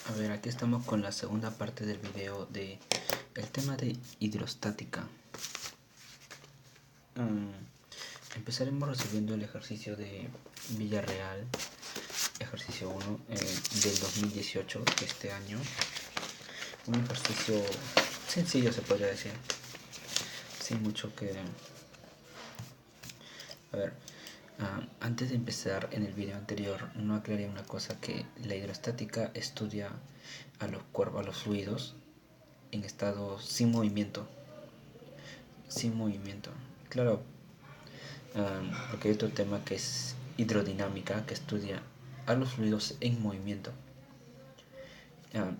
A ver, aquí estamos con la segunda parte del video de el tema de hidrostática. Empezaremos resolviendo el ejercicio de Villarreal, ejercicio 1 del 2018, de este año. Un ejercicio sencillo, se podría decir, sin mucho que... A ver, antes de empezar, en el video anterior no aclaré una cosa, que la hidrostática estudia a los cuerpos, a los fluidos en estado sin movimiento. Claro, porque hay otro tema que es hidrodinámica, que estudia a los fluidos en movimiento.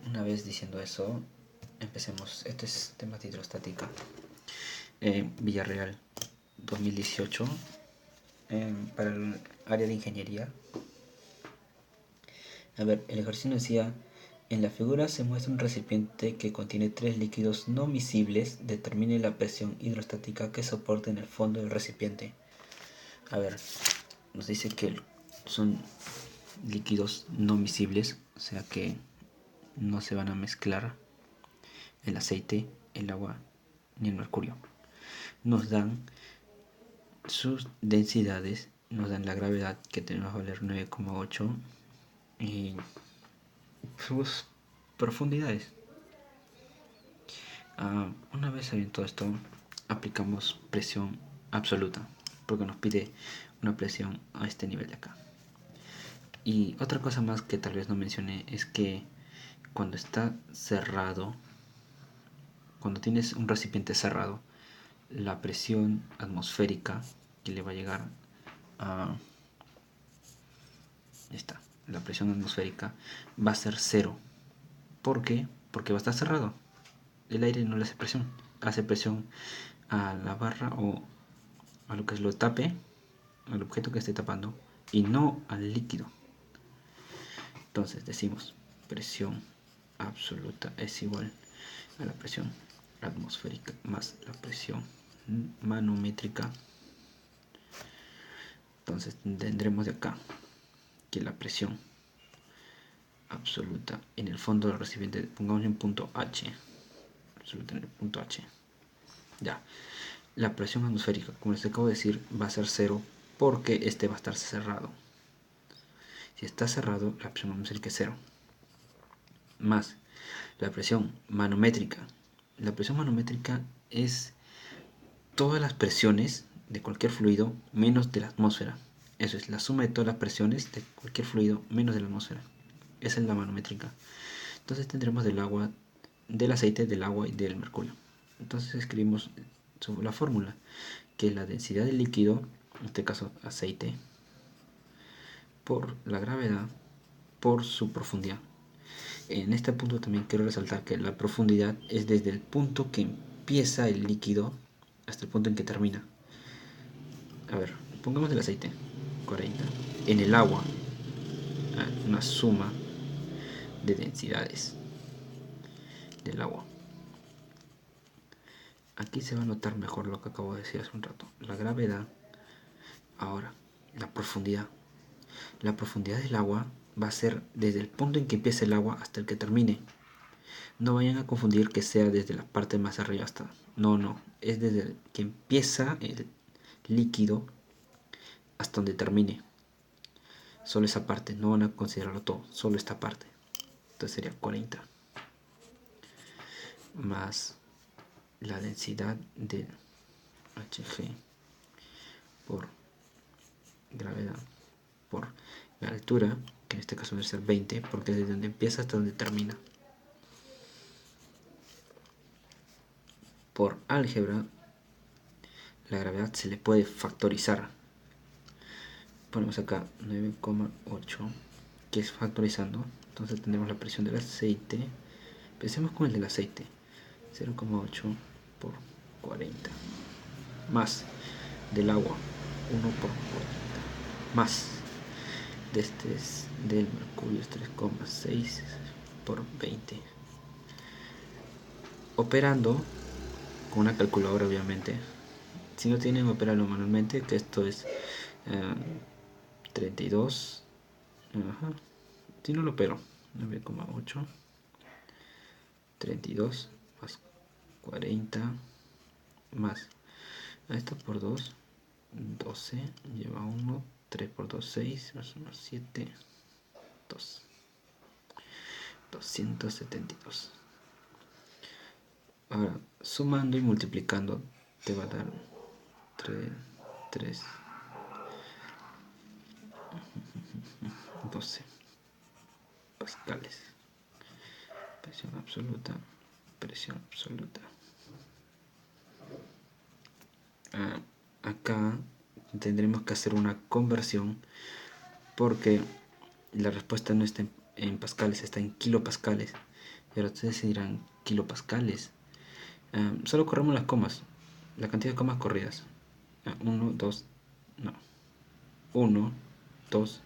Una vez diciendo eso, empecemos. Este es tema de hidrostática. Villarreal 2018, para el área de ingeniería. A ver, el ejercicio decía: en la figura se muestra un recipiente que contiene 3 líquidos no miscibles. Determine la presión hidrostática que soporta en el fondo del recipiente. A ver, nos dice que son líquidos no miscibles, o sea que no se van a mezclar el aceite, el agua ni el mercurio. Nos dan sus densidades, nos dan la gravedad, que tenemos a valer 9,8, y sus profundidades. Una vez sabiendo todo esto, aplicamos presión absoluta, porque nos pide una presión a este nivel de acá. Y otra cosa más que tal vez no mencioné es que cuando está cerrado, cuando tienes un recipiente cerrado, la presión atmosférica que le va a llegar a... la presión atmosférica va a ser cero. ¿Por qué? Porque va a estar cerrado. El aire no le hace presión a la barra o a lo que lo tape, al objeto que esté tapando, y no al líquido. Entonces decimos presión absoluta es igual a la presión atmosférica más la presión manométrica. Entonces tendremos de acá que la presión absoluta en el fondo del recipiente, pongamos en punto H, absoluta en el punto H. Ya, la presión atmosférica, como les acabo de decir, va a ser cero porque este va a estar cerrado. Si está cerrado, la presión atmosférica es cero. Más la presión manométrica. La presión manométrica es todas las presiones de cualquier fluido menos de la atmósfera. Eso es la suma de todas las presiones de cualquier fluido menos de la atmósfera. Esa es la manométrica. Entonces tendremos del agua, del aceite, del agua y del mercurio. Entonces escribimos la fórmula, que es la densidad del líquido, en este caso aceite, por la gravedad por su profundidad. En este punto también quiero resaltar que la profundidad es desde el punto que empieza el líquido hasta el punto en que termina. A ver, pongamos el aceite 40. En el agua, una suma de densidades del agua. Aquí se va a notar mejor lo que acabo de decir hace un rato. La gravedad. Ahora, la profundidad. La profundidad del agua va a ser desde el punto en que empieza el agua hasta el que termine. No vayan a confundir que sea desde la parte más arriba hasta... No. Es desde el que empieza el líquido hasta donde termine. Solo esa parte. No van a considerarlo todo. Solo esta parte. Entonces sería 40. Más la densidad del Hg por gravedad por la altura, que en este caso debe ser 20, porque es desde donde empieza hasta donde termina. Por álgebra, la gravedad se le puede factorizar. Ponemos acá 9,8, que es factorizando. Entonces tendremos la presión del aceite. Empecemos con el del aceite. 0,8 por 40. Más del agua, 1 por 40. Más de este es del mercurio, 3,6 por 20. Operando con una calculadora, obviamente. Si no tienen, operarlo manualmente, que esto es 32. Si no lo opero, 9,8, 32 más 40 más esto por 2, 12, lleva 1, 3 por 2, 6, más 1, 7, 2, 272. Ahora, sumando y multiplicando te va a dar 3, 12 pascales. Presión absoluta, presión absoluta. Acá tendremos que hacer una conversión porque la respuesta no está en pascales, está en kilopascales. Y ahora ustedes dirán, kilopascales. Solo corremos las comas, la cantidad de comas corridas. 1, 2, no. 1, 2,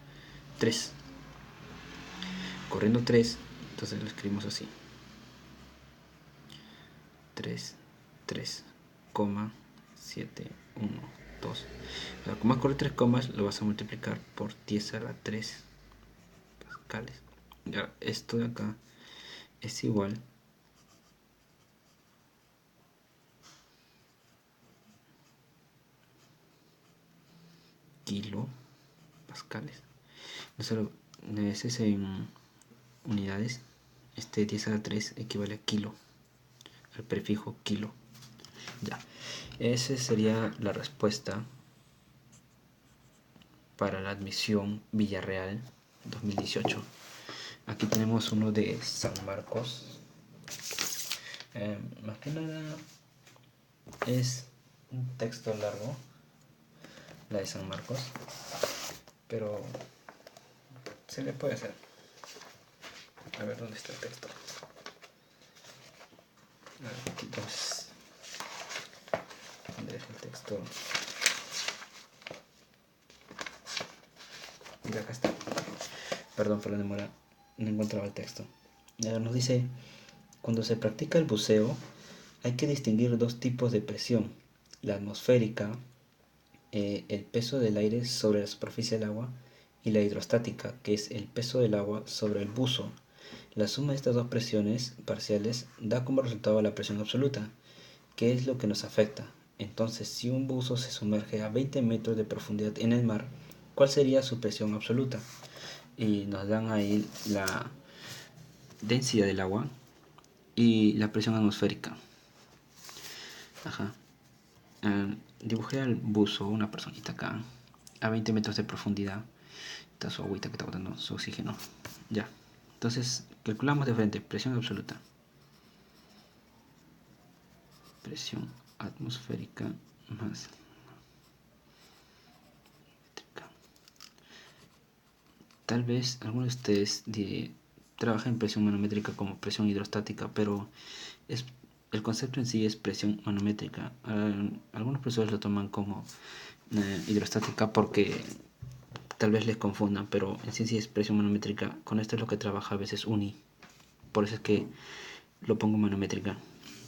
3. Corriendo 3, entonces lo escribimos así. 3, 3, 7, 1, 2. Ahora, como corre 3 comas, lo vas a multiplicar por 10 a la 3 pascales. Ya, esto de acá es igual kilo pascales. No solo ese es en unidades. Este 10 a la 3 equivale a kilo, al prefijo kilo. Ya, esa sería la respuesta para la admisión Villarreal 2018. Aquí tenemos uno de San Marcos. Más que nada es un texto largo, la de San Marcos, pero se le puede hacer. A ver dónde está el texto. Aquí pues, ¿dónde deja el texto? Mira, acá está. Perdón por la demora, no encontraba el texto. Nos dice, cuando se practica el buceo, hay que distinguir dos tipos de presión, la atmosférica, el peso del aire sobre la superficie del agua, y la hidrostática, que es el peso del agua sobre el buzo. La suma de estas dos presiones parciales da como resultado la presión absoluta, que es lo que nos afecta. Entonces, si un buzo se sumerge a 20 metros de profundidad en el mar, ¿cuál sería su presión absoluta? Y nos dan ahí la densidad del agua y la presión atmosférica. Ajá. Dibujé al buzo, una personita acá, a 20 metros de profundidad. Está su agüita que está botando su oxígeno. Ya. Entonces, calculamos de frente, presión absoluta. Presión atmosférica más tal vez algunos de ustedes trabajan en presión manométrica como presión hidrostática, pero el concepto en sí es presión manométrica. Algunos profesores lo toman como hidrostática porque tal vez les confundan, pero en sí es presión manométrica. Con esto es lo que trabaja a veces UNI. Por eso es que lo pongo manométrica.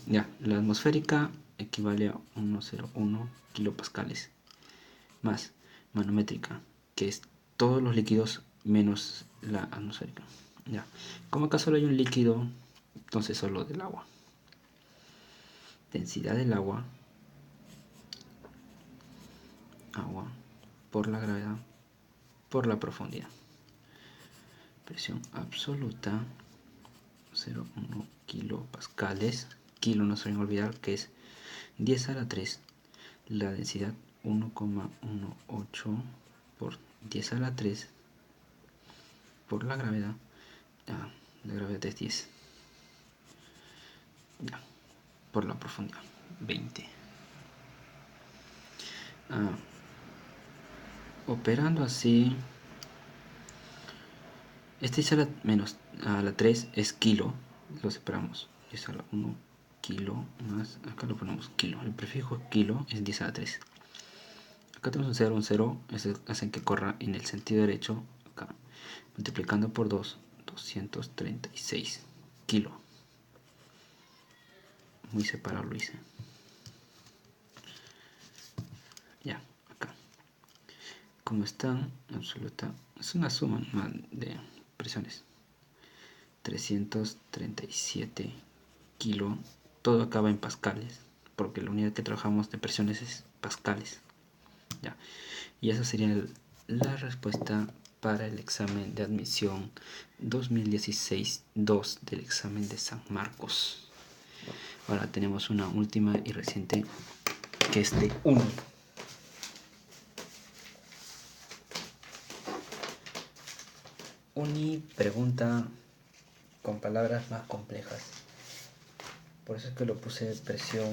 Ya, la atmosférica equivale a 1,01 kilopascales más manométrica, que es todos los líquidos menos la atmosférica. Ya, como acá solo hay un líquido, entonces solo del agua. Densidad del agua, agua por la gravedad por la profundidad. Presión absoluta 0,1 kilopascales. Kilo no se deben olvidar que es 10 a la 3. La densidad 1,18 por 10 a la 3 por la gravedad. La gravedad es 10. Ya, por la profundidad 20. Operando así, este 10 a la menos a la 3 es kilo, lo separamos. 10 a la 1 kilo más, acá lo ponemos kilo, el prefijo kilo es 10 a la 3. Acá tenemos un 0, eso hace que corra en el sentido derecho, acá, multiplicando por 2, 236 kilo. Muy separado lo hice. Ya, acá. Como está absoluta, es una suma de presiones. 337 kilo. Todo acaba en pascales, porque la unidad que trabajamos de presiones es pascales. Ya. Y esa sería la respuesta para el examen de admisión 2016-2 del examen de San Marcos. Ahora tenemos una última y reciente, que es de 1. Uni pregunta con palabras más complejas. Por eso es que lo puse presión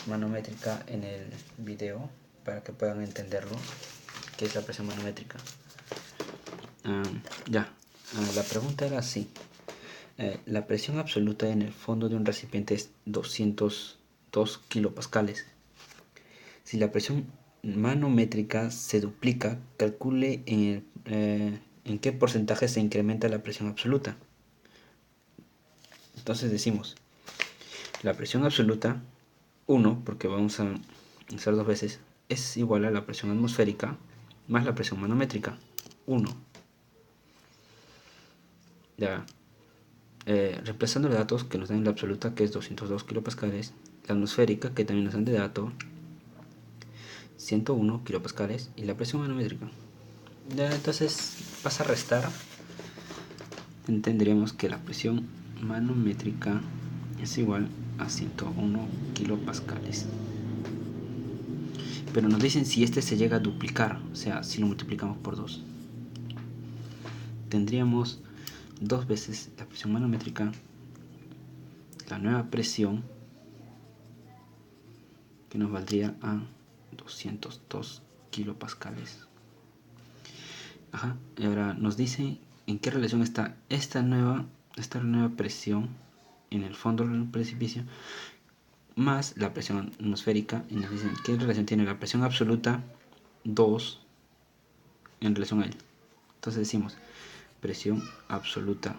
manométrica en el video, para que puedan entenderlo, qué es la presión manométrica. La pregunta era así. La presión absoluta en el fondo de un recipiente es 202 kilopascales. Si la presión manométrica se duplica, calcule en qué porcentaje se incrementa la presión absoluta. Entonces decimos, la presión absoluta, 1, porque vamos a hacer 2 veces, es igual a la presión atmosférica más la presión manométrica, 1. Ya, reemplazando los datos que nos dan la absoluta, que es 202 kilopascales, la atmosférica, que también nos dan de dato, 101 kilopascales, y la presión manométrica. Ya, entonces vas a restar, tendríamos que la presión manométrica es igual a 101 kilopascales. Pero nos dicen si este se llega a duplicar, o sea, si lo multiplicamos por 2. Tendríamos 2 veces la presión manométrica, la nueva presión, que nos valdría a 202 kilopascales. Y ahora nos dice en qué relación está esta nueva presión en el fondo del precipicio más la presión atmosférica, y nos dicen qué relación tiene la presión absoluta 2 en relación a él. Entonces decimos presión absoluta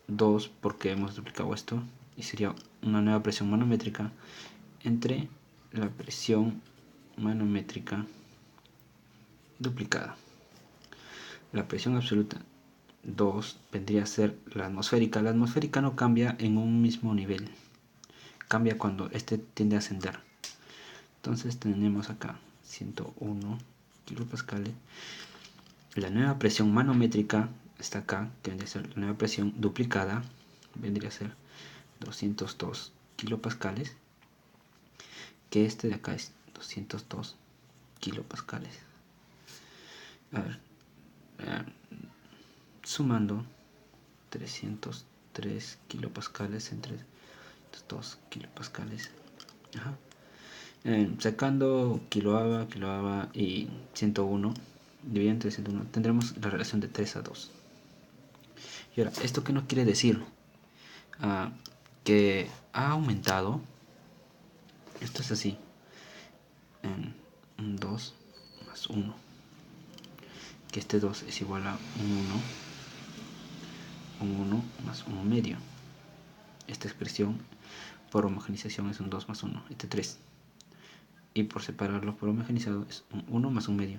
2, porque hemos duplicado esto, y sería una nueva presión manométrica entre la presión manométrica duplicada. La presión absoluta 2 vendría a ser la atmosférica. La atmosférica no cambia en un mismo nivel, cambia cuando este tiende a ascender. Entonces tenemos acá 101 kilopascales. La nueva presión manométrica está acá, que vendría a ser la nueva presión duplicada, vendría a ser 202 kilopascales, que este de acá es 202 kilopascales. A ver, sumando 303 kilopascales entre 2 kilopascales. Sacando kiloava y 101, dividido entre 101, tendremos la relación de 3 a 2. Y ahora, ¿esto qué nos quiere decir? Que ha aumentado. Esto es así, un 2 más 1, que este 2 es igual a un 1 más 1 medio. Esta expresión por homogenización es un 2 más 1, este 3. Y por separarlo por homogenizado es un 1 más 1 medio.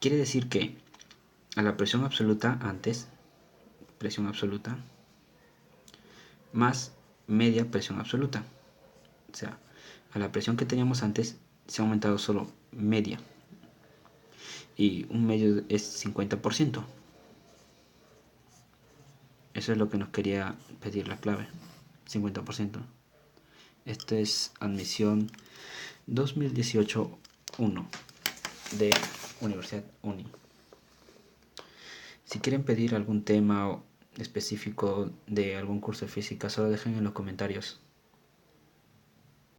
Quiere decir que a la presión absoluta antes, presión absoluta, más media presión absoluta. O sea, a la presión que teníamos antes se ha aumentado solo media. Y un medio es 50%. Eso es lo que nos quería pedir la clave, 50%. Esta es admisión 2018-1 de Universidad Uni. Si quieren pedir algún tema específico de algún curso de física, solo dejen en los comentarios.